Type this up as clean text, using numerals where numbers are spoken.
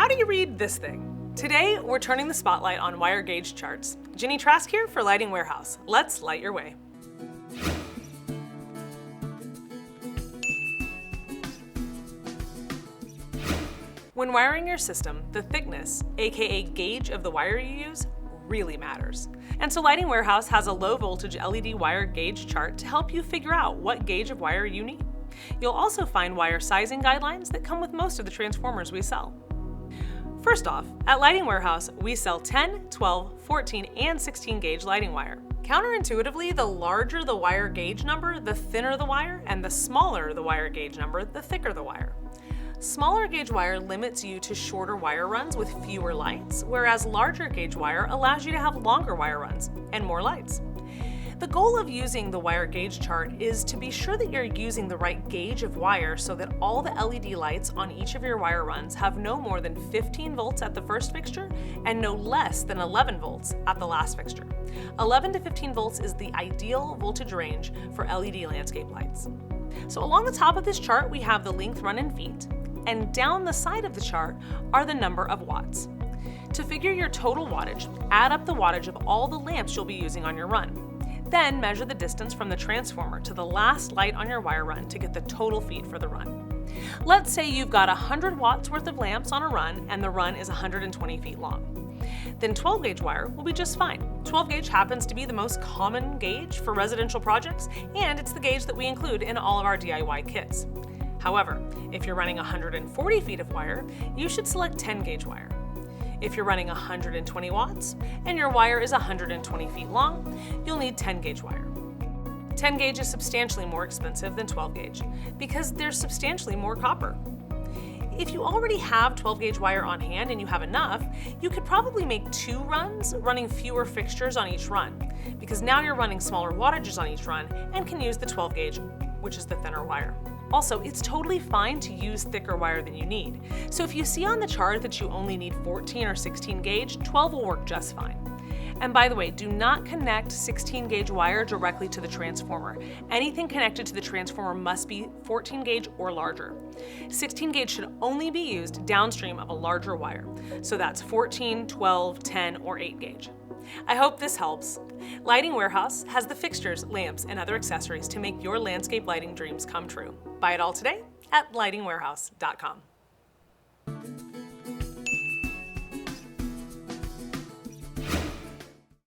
how do you read this thing? Today, we're turning the spotlight on wire gauge charts. Gini Trask here for Lighting Warehouse. Let's light your way. When wiring your system, the thickness, aka gauge of the wire you use, really matters. And so Lighting Warehouse has a low voltage LED wire gauge chart to help you figure out what gauge of wire you need. You'll also find wire sizing guidelines that come with most of the transformers we sell. First off, at Lighting Warehouse, we sell 10, 12, 14, and 16 gauge lighting wire. Counterintuitively, the larger the wire gauge number, the thinner the wire, and the smaller the wire gauge number, the thicker the wire. Smaller gauge wire limits you to shorter wire runs with fewer lights, whereas larger gauge wire allows you to have longer wire runs and more lights. The goal of using the wire gauge chart is to be sure that you're using the right gauge of wire so that all the LED lights on each of your wire runs have no more than 15 volts at the first fixture and no less than 11 volts at the last fixture. 11 to 15 volts is the ideal voltage range for LED landscape lights. So along the top of this chart, we have the length run in feet, and down the side of the chart are the number of watts. To figure your total wattage, add up the wattage of all the lamps you'll be using on your run. Then measure the distance from the transformer to the last light on your wire run to get the total feet for the run. Let's say you've got 100 watts worth of lamps on a run and the run is 120 feet long. Then 12 gauge wire will be just fine. 12 gauge happens to be the most common gauge for residential projects, and it's the gauge that we include in all of our DIY kits. However, if you're running 140 feet of wire, you should select 10 gauge wire. If you're running 120 watts and your wire is 120 feet long, you'll need 10 gauge wire. 10 gauge is substantially more expensive than 12 gauge because there's substantially more copper. If you already have 12 gauge wire on hand and you have enough, you could probably make 2 runs running fewer fixtures on each run, because now you're running smaller wattages on each run and can use the 12 gauge, which is the thinner wire. Also, it's totally fine to use thicker wire than you need. So if you see on the chart that you only need 14 or 16 gauge, 12 will work just fine. And by the way, do not connect 16 gauge wire directly to the transformer. Anything connected to the transformer must be 14 gauge or larger. 16 gauge should only be used downstream of a larger wire. So that's 14, 12, 10, or 8 gauge. I hope this helps. Lighting Warehouse has the fixtures, lamps, and other accessories to make your landscape lighting dreams come true. Buy it all today at lightingwarehouse.com.